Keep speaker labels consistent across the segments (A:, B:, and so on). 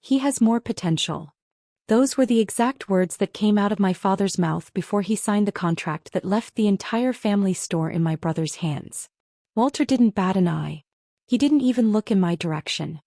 A: He has more potential. Those were the exact words that came out of my father's mouth before he signed the contract that left the entire family store in my brother's hands. Walter didn't bat an eye. He didn't even look in my direction.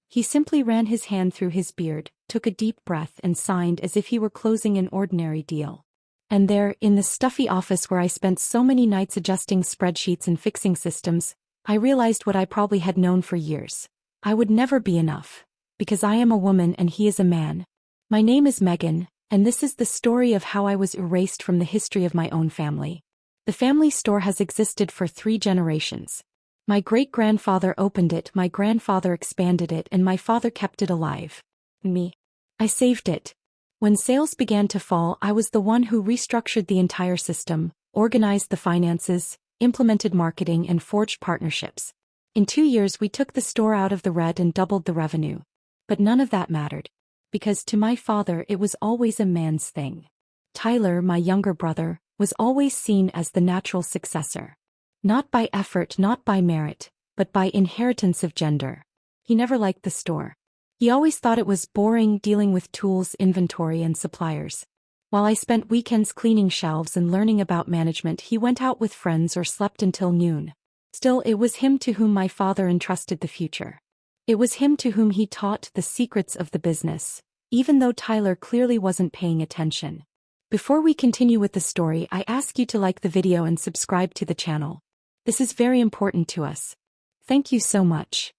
A: He simply ran his hand through his beard, took a deep breath and signed as if he were closing an ordinary deal. And there, in the stuffy office where I spent so many nights adjusting spreadsheets and fixing systems, I realized what I probably had known for years. I would never be enough. Because I am a woman and he is a man. My name is Megan, and this is the story of how I was erased from the history of my own family. The family store has existed for 3 generations. My great-grandfather opened it, my grandfather expanded it, and my father kept it alive. Me. I saved it. When sales began to fall, I was the one who restructured the entire system, organized the finances, implemented marketing, and forged partnerships. In 2 years we took the store out of the red and doubled the revenue. But none of that mattered. Because to my father it was always a man's thing. Tyler, my younger brother, was always seen as the natural successor. Not by effort, not by merit, but by inheritance of gender. He never liked the store. He always thought it was boring dealing with tools, inventory, and suppliers. While I spent weekends cleaning shelves and learning about management, he went out with friends or slept until noon. Still, it was him to whom my father entrusted the future. It was him to whom he taught the secrets of the business, even though Tyler clearly wasn't paying attention. Before we continue with the story, I ask you to like the video and subscribe to the channel. This is very important to us. Thank you so much.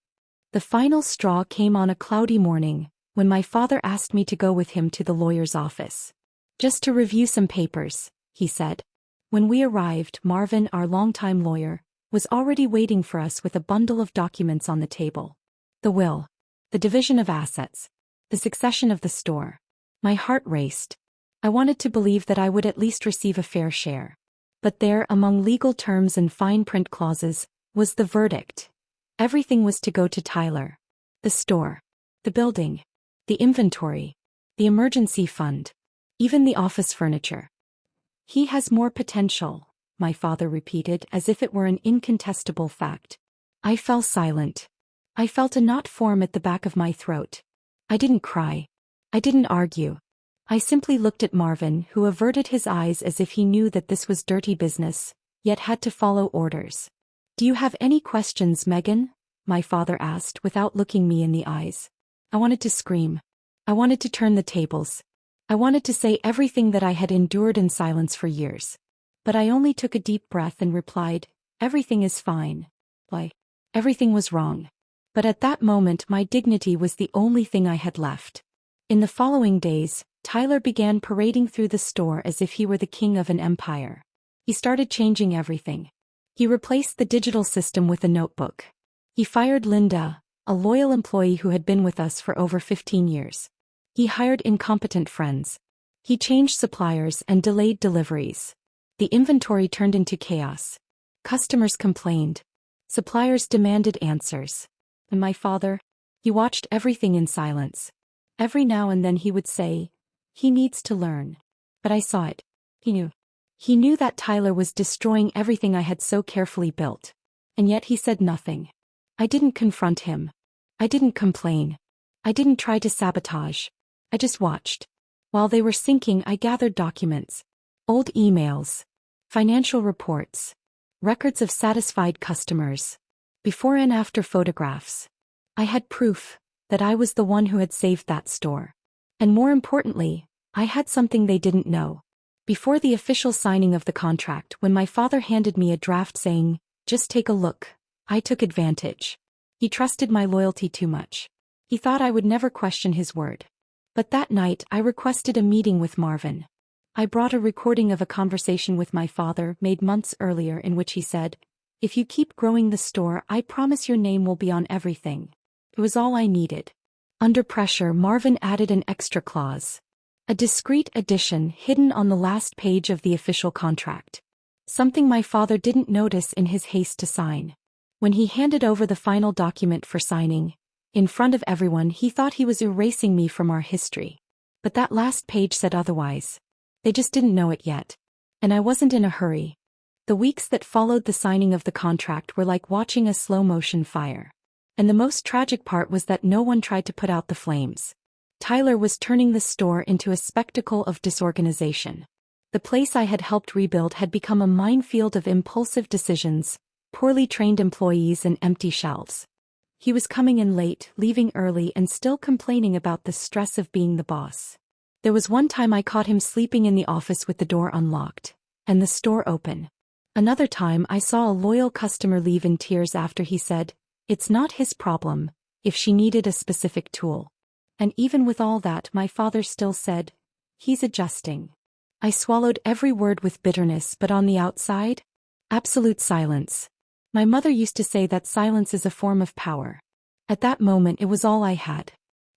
A: The final straw came on a cloudy morning, when my father asked me to go with him to the lawyer's office. Just to review some papers, he said. When we arrived, Marvin, our longtime lawyer, was already waiting for us with a bundle of documents on the table. The will, the division of assets, the succession of the store. My heart raced. I wanted to believe that I would at least receive a fair share. But there, among legal terms and fine print clauses, was the verdict. Everything was to go to Tyler. The store, the building, the inventory, the emergency fund, even the office furniture. He has more potential, my father repeated as if it were an incontestable fact. I fell silent. I felt a knot form at the back of my throat. I didn't cry. I didn't argue. I simply looked at Marvin, who averted his eyes as if he knew that this was dirty business, yet had to follow orders. Do you have any questions, Megan? My father asked without looking me in the eyes. I wanted to scream. I wanted to turn the tables. I wanted to say everything that I had endured in silence for years. But I only took a deep breath and replied, everything is fine. Why? Everything was wrong. But at that moment my dignity was the only thing I had left. In the following days, Tyler began parading through the store as if he were the king of an empire. He started changing everything. He replaced the digital system with a notebook. He fired Linda, a loyal employee who had been with us for over 15 years. He hired incompetent friends. He changed suppliers and delayed deliveries. The inventory turned into chaos. Customers complained. Suppliers demanded answers. And my father? He watched everything in silence. Every now and then he would say, he needs to learn. But I saw it. He knew. He knew that Tyler was destroying everything I had so carefully built. And yet he said nothing. I didn't confront him. I didn't complain. I didn't try to sabotage. I just watched. While they were sinking, I gathered documents. Old emails. Financial reports. Records of satisfied customers. Before and after photographs. I had proof that I was the one who had saved that store. And more importantly, I had something they didn't know. Before the official signing of the contract, when my father handed me a draft saying, just take a look, I took advantage. He trusted my loyalty too much. He thought I would never question his word. But that night I requested a meeting with Marvin. I brought a recording of a conversation with my father made months earlier in which he said, if you keep growing the store, I promise your name will be on everything. It was all I needed. Under pressure, Marvin added an extra clause. A discreet addition hidden on the last page of the official contract. Something my father didn't notice in his haste to sign. When he handed over the final document for signing, in front of everyone, he thought he was erasing me from our history. But that last page said otherwise. They just didn't know it yet. And I wasn't in a hurry. The weeks that followed the signing of the contract were like watching a slow-motion fire. And the most tragic part was that no one tried to put out the flames. Tyler was turning the store into a spectacle of disorganization. The place I had helped rebuild had become a minefield of impulsive decisions, poorly trained employees and empty shelves. He was coming in late, leaving early, and still complaining about the stress of being the boss. There was one time I caught him sleeping in the office with the door unlocked and the store open. Another time I saw a loyal customer leave in tears after he said, "It's not his problem," if she needed a specific tool. And even with all that, my father still said, "He's adjusting." I swallowed every word with bitterness, but on the outside, absolute silence. My mother used to say that silence is a form of power. At that moment it was all I had.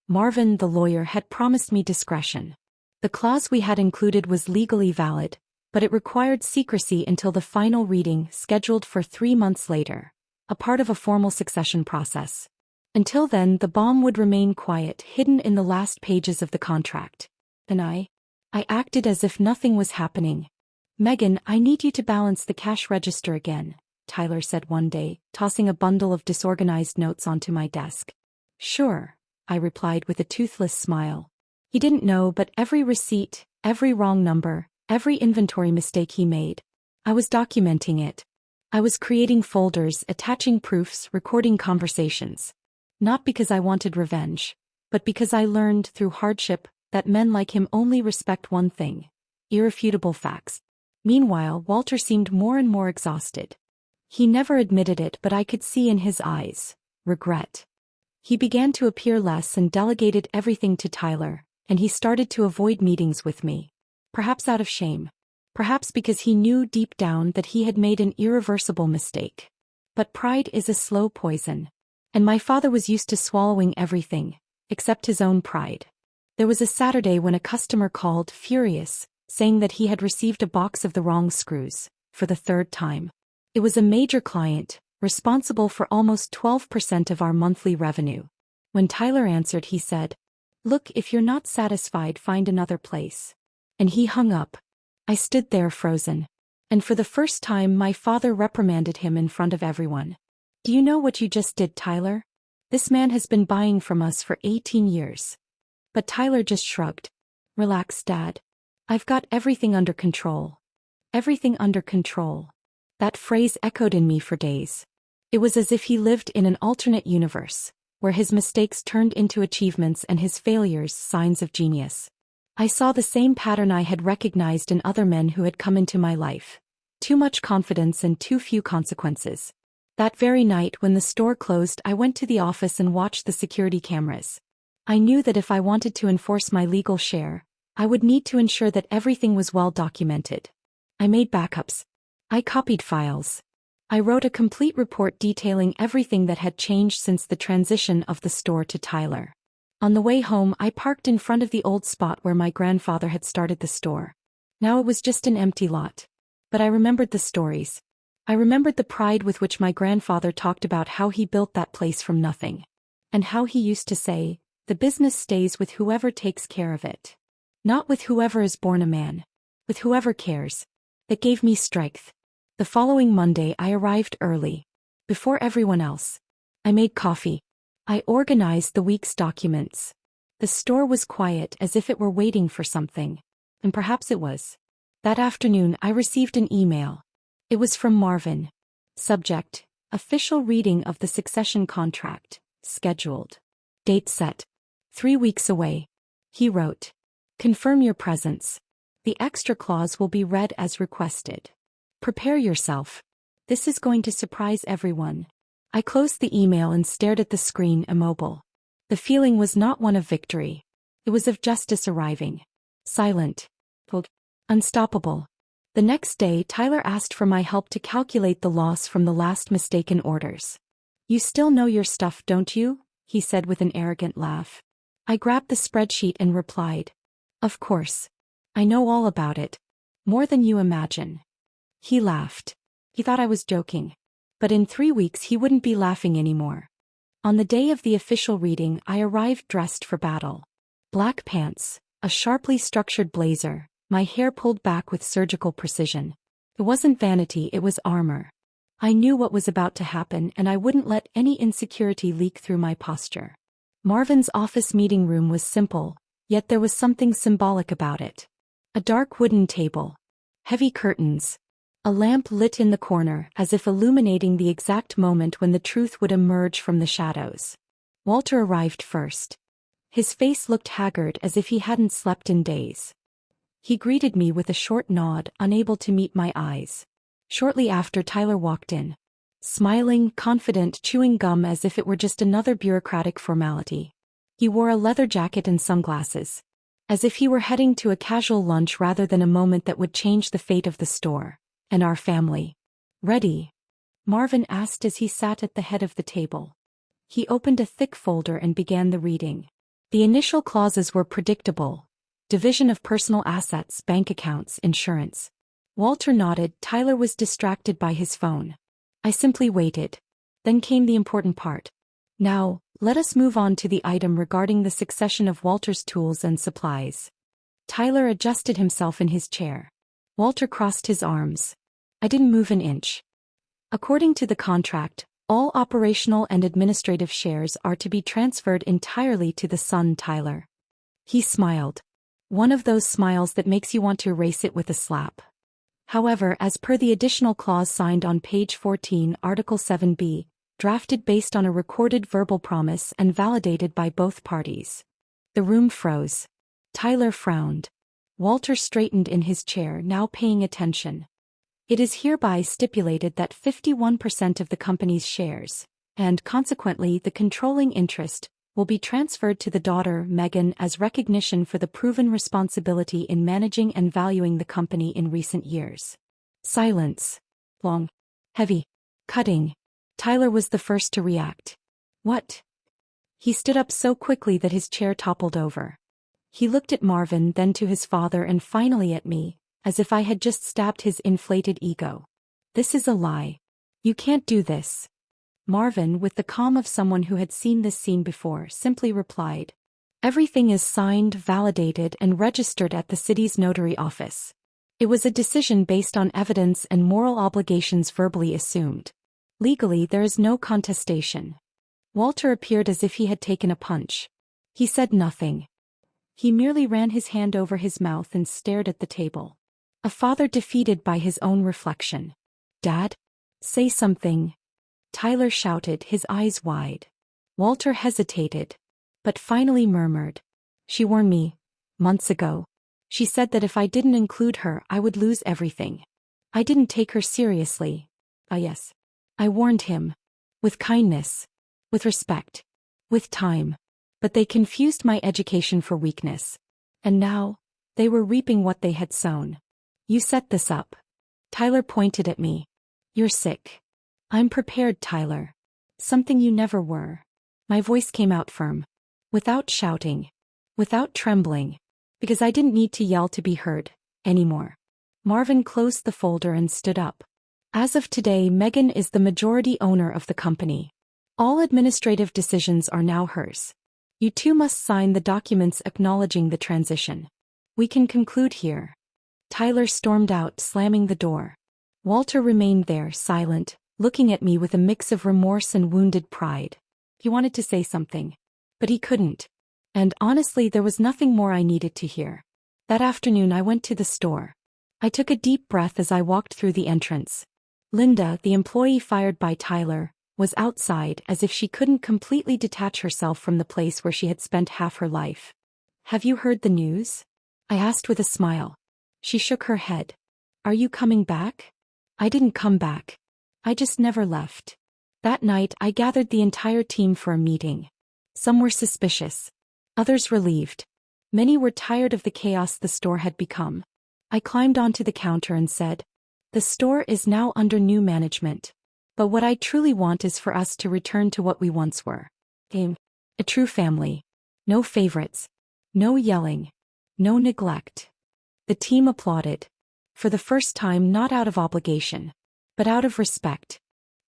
A: Marvin, the lawyer, had promised me discretion. The clause we had included was legally valid, but it required secrecy until the final reading, scheduled for 3 months later, a part of a formal succession process. Until then, the bomb would remain quiet, hidden in the last pages of the contract. And I acted as if nothing was happening. "Megan, I need you to balance the cash register again," Tyler said one day, tossing a bundle of disorganized notes onto my desk. "Sure," I replied with a toothless smile. He didn't know, but every receipt, every wrong number, every inventory mistake he made, I was documenting it. I was creating folders, attaching proofs, recording conversations. Not because I wanted revenge, but because I learned through hardship that men like him only respect one thing: irrefutable facts. Meanwhile, Walter seemed more and more exhausted. He never admitted it, but I could see in his eyes regret. He began to appear less and delegated everything to Tyler, and he started to avoid meetings with me. Perhaps out of shame. Perhaps because he knew deep down that he had made an irreversible mistake. But pride is a slow poison. And my father was used to swallowing everything, except his own pride. There was a Saturday when a customer called, furious, saying that he had received a box of the wrong screws, for the 3rd time. It was a major client, responsible for almost 12% of our monthly revenue. When Tyler answered, he said, "Look, if you're not satisfied, find another place." And he hung up. I stood there frozen. And for the first time, my father reprimanded him in front of everyone. "Do you know what you just did, Tyler? This man has been buying from us for 18 years. But Tyler just shrugged. "Relax, Dad. I've got everything under control." Everything under control. That phrase echoed in me for days. It was as if he lived in an alternate universe, where his mistakes turned into achievements and his failures signs of genius. I saw the same pattern I had recognized in other men who had come into my life. Too much confidence and too few consequences. That very night when the store closed, I went to the office and watched the security cameras. I knew that if I wanted to enforce my legal share, I would need to ensure that everything was well documented. I made backups. I copied files. I wrote a complete report detailing everything that had changed since the transition of the store to Tyler. On the way home, I parked in front of the old spot where my grandfather had started the store. Now it was just an empty lot. But I remembered the stories. I remembered the pride with which my grandfather talked about how he built that place from nothing. And how he used to say, "The business stays with whoever takes care of it. Not with whoever is born a man. With whoever cares." That gave me strength. The following Monday I arrived early. Before everyone else. I made coffee. I organized the week's documents. The store was quiet, as if it were waiting for something. And perhaps it was. That afternoon I received an email. It was from Marvin. Subject: official reading of the succession contract, scheduled. Date set. 3 weeks away. He wrote, "Confirm your presence. The extra clause will be read as requested. Prepare yourself. This is going to surprise everyone." I closed the email and stared at the screen, immobile. The feeling was not one of victory. It was of justice arriving. Silent. Cold. Unstoppable. The next day, Tyler asked for my help to calculate the loss from the last mistaken orders. "You still know your stuff, don't you?" he said with an arrogant laugh. I grabbed the spreadsheet and replied, "Of course. I know all about it. More than you imagine." He laughed. He thought I was joking. But in 3 weeks he wouldn't be laughing anymore. On the day of the official reading, I arrived dressed for battle. Black pants, a sharply structured blazer, my hair pulled back with surgical precision. It wasn't vanity, it was armor. I knew what was about to happen and I wouldn't let any insecurity leak through my posture. Marvin's office meeting room was simple, yet there was something symbolic about it. A dark wooden table. Heavy curtains. A lamp lit in the corner as if illuminating the exact moment when the truth would emerge from the shadows. Walter arrived first. His face looked haggard as if he hadn't slept in days. He greeted me with a short nod, unable to meet my eyes. Shortly after, Tyler walked in. Smiling, confident, chewing gum as if it were just another bureaucratic formality. He wore a leather jacket and sunglasses. As if he were heading to a casual lunch rather than a moment that would change the fate of the store. And our family. Ready? Marvin asked as he sat at the head of the table. He opened a thick folder and began the reading. The initial clauses were predictable. Division of personal assets, bank accounts, insurance. Walter nodded. Tyler was distracted by his phone. I simply waited. Then came the important part. Now, let us move on to the item regarding the succession of Walter's tools and supplies. Tyler adjusted himself in his chair. Walter crossed his arms. I didn't move an inch. According to the contract, all operational and administrative shares are to be transferred entirely to the son Tyler. He smiled. One of those smiles that makes you want to erase it with a slap. However, as per the additional clause signed on page 14, Article 7b, drafted based on a recorded verbal promise and validated by both parties. The room froze. Tyler frowned. Walter straightened in his chair, now paying attention. It is hereby stipulated that 51% of the company's shares, and consequently the controlling interest, will be transferred to the daughter, Megan, as recognition for the proven responsibility in managing and valuing the company in recent years. Silence. Long. Heavy. Cutting. Tyler was the first to react. What? He stood up so quickly that his chair toppled over. He looked at Marvin, then to his father and finally at me, as if I had just stabbed his inflated ego. This is a lie. You can't do this. Marvin, with the calm of someone who had seen this scene before, simply replied. Everything is signed, validated, and registered at the city's notary office. It was a decision based on evidence and moral obligations verbally assumed. Legally, there is no contestation. Walter appeared as if he had taken a punch. He said nothing. He merely ran his hand over his mouth and stared at the table. A father defeated by his own reflection. Dad? Say something. Tyler shouted, his eyes wide. Walter hesitated, but finally murmured. She warned me, months ago. She said that if I didn't include her, I would lose everything. I didn't take her seriously. Yes. I warned him. With kindness. With respect. With time. But they confused my education for weakness. And now, they were reaping what they had sown. You set this up. Tyler pointed at me. You're sick. I'm prepared, Tyler. Something you never were. My voice came out firm. Without shouting. Without trembling. Because I didn't need to yell to be heard, anymore. Marvin closed the folder and stood up. As of today, Megan is the majority owner of the company. All administrative decisions are now hers. You two must sign the documents acknowledging the transition. We can conclude here. Tyler stormed out, slamming the door. Walter remained there, silent, looking at me with a mix of remorse and wounded pride. He wanted to say something. But he couldn't. And honestly, there was nothing more I needed to hear. That afternoon I went to the store. I took a deep breath as I walked through the entrance. Linda, the employee fired by Tyler, was outside as if she couldn't completely detach herself from the place where she had spent half her life. Have you heard the news? I asked with a smile. She shook her head. Are you coming back? I didn't come back. I just never left. That night I gathered the entire team for a meeting. Some were suspicious. Others relieved. Many were tired of the chaos the store had become. I climbed onto the counter and said, the store is now under new management. But what I truly want is for us to return to what we once were. A true family. No favorites. No yelling. No neglect. The team applauded. For the first time, not out of obligation, but out of respect.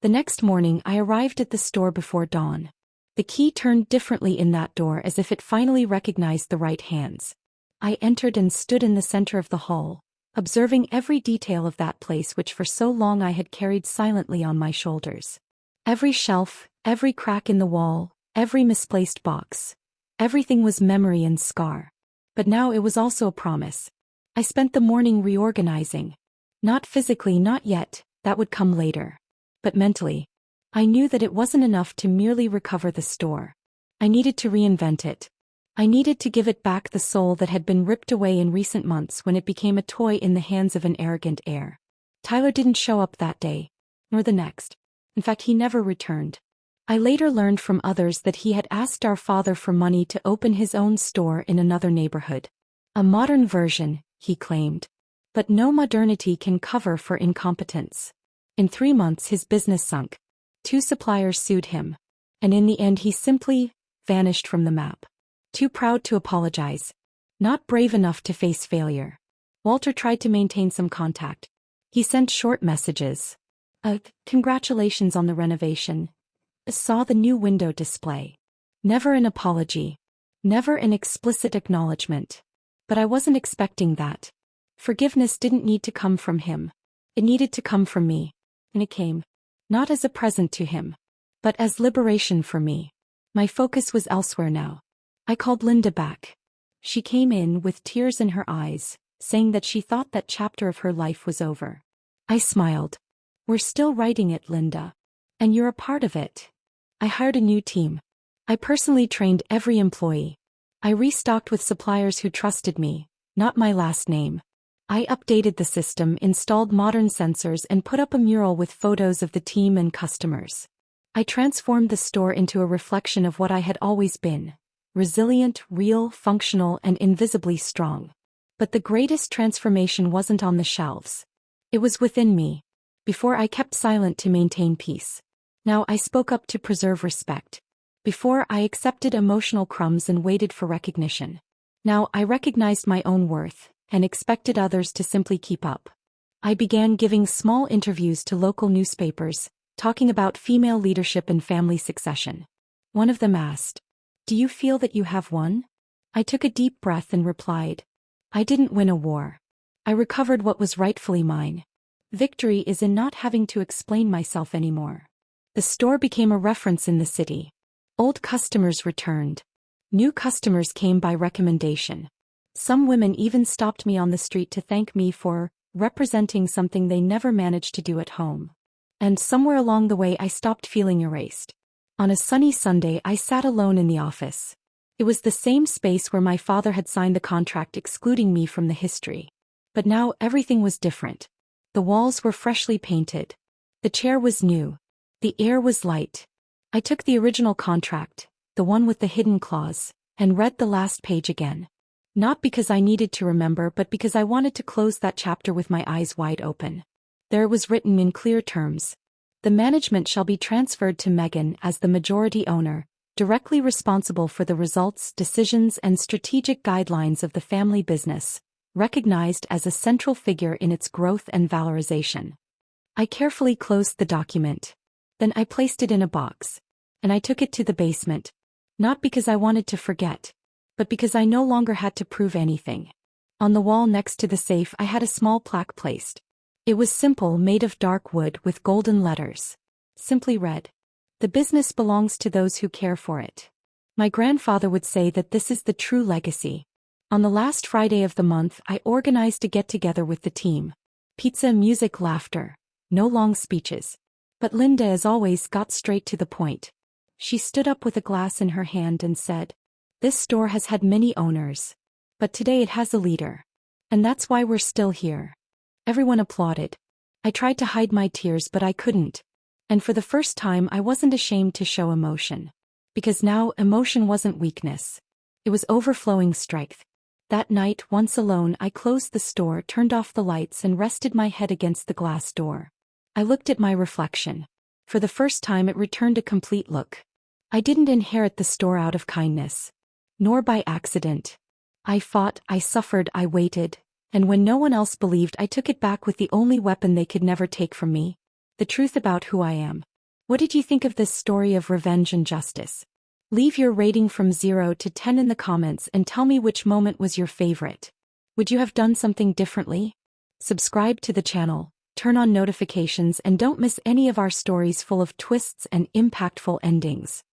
A: The next morning I arrived at the store before dawn. The key turned differently in that door as if it finally recognized the right hands. I entered and stood in the center of the hall, observing every detail of that place which for so long I had carried silently on my shoulders. Every shelf, every crack in the wall, every misplaced box. Everything was memory and scar. But now it was also a promise. I spent the morning reorganizing. Not physically, not yet, that would come later. But mentally. I knew that it wasn't enough to merely recover the store. I needed to reinvent it. I needed to give it back the soul that had been ripped away in recent months when it became a toy in the hands of an arrogant heir. Tyler didn't show up that day, nor the next. In fact, he never returned. I later learned from others that he had asked our father for money to open his own store in another neighborhood. A modern version, he claimed. But no modernity can cover for incompetence. In 3 months his business sunk. 2 suppliers sued him. And in the end he simply vanished from the map. Too proud to apologize. Not brave enough to face failure. Walter tried to maintain some contact. He sent short messages. Congratulations on the renovation. Saw the new window display. Never an apology. Never an explicit acknowledgement. But I wasn't expecting that. Forgiveness didn't need to come from him. It needed to come from me. And it came. Not as a present to him. But as liberation for me. My focus was elsewhere now. I called Linda back. She came in with tears in her eyes, saying that she thought that chapter of her life was over. I smiled. We're still writing it, Linda. And you're a part of it. I hired a new team. I personally trained every employee. I restocked with suppliers who trusted me, not my last name. I updated the system, installed modern sensors, and put up a mural with photos of the team and customers. I transformed the store into a reflection of what I had always been. Resilient, real, functional, and invisibly strong. But the greatest transformation wasn't on the shelves. It was within me. Before I kept silent to maintain peace. Now I spoke up to preserve respect. Before I accepted emotional crumbs and waited for recognition. Now I recognized my own worth, and expected others to simply keep up. I began giving small interviews to local newspapers, talking about female leadership and family succession. One of them asked, "Do you feel that you have won?" I took a deep breath and replied, "I didn't win a war. I recovered what was rightfully mine. Victory is in not having to explain myself anymore." The store became a reference in the city. Old customers returned. New customers came by recommendation. Some women even stopped me on the street to thank me for representing something they never managed to do at home. And somewhere along the way I stopped feeling erased. On a sunny Sunday I sat alone in the office. It was the same space where my father had signed the contract excluding me from the history. But now everything was different. The walls were freshly painted. The chair was new. The air was light. I took the original contract, the one with the hidden clause, and read the last page again. Not because I needed to remember, but because I wanted to close that chapter with my eyes wide open. There it was written in clear terms. The management shall be transferred to Megan as the majority owner, directly responsible for the results, decisions, and strategic guidelines of the family business, recognized as a central figure in its growth and valorization. I carefully closed the document. Then I placed it in a box. And I took it to the basement. Not because I wanted to forget, but because I no longer had to prove anything. On the wall next to the safe I had a small plaque placed. It was simple, made of dark wood with golden letters. Simply read, "The business belongs to those who care for it." My grandfather would say that this is the true legacy. On the last Friday of the month I organized a get-together with the team. Pizza, music, laughter. No long speeches. But Linda, as always, got straight to the point. She stood up with a glass in her hand and said, "This store has had many owners. But today it has a leader. And that's why we're still here." Everyone applauded. I tried to hide my tears, but I couldn't. And for the first time I wasn't ashamed to show emotion. Because now emotion wasn't weakness. It was overflowing strength. That night, once alone, I closed the store, turned off the lights, and rested my head against the glass door. I looked at my reflection. For the first time it returned a complete look. I didn't inherit the store out of kindness. Nor by accident. I fought, I suffered, I waited. And when no one else believed, I took it back with the only weapon they could never take from me. The truth about who I am. What did you think of this story of revenge and justice? Leave your rating from 0 to 10 in the comments and tell me which moment was your favorite. Would you have done something differently? Subscribe to the channel, turn on notifications and don't miss any of our stories full of twists and impactful endings.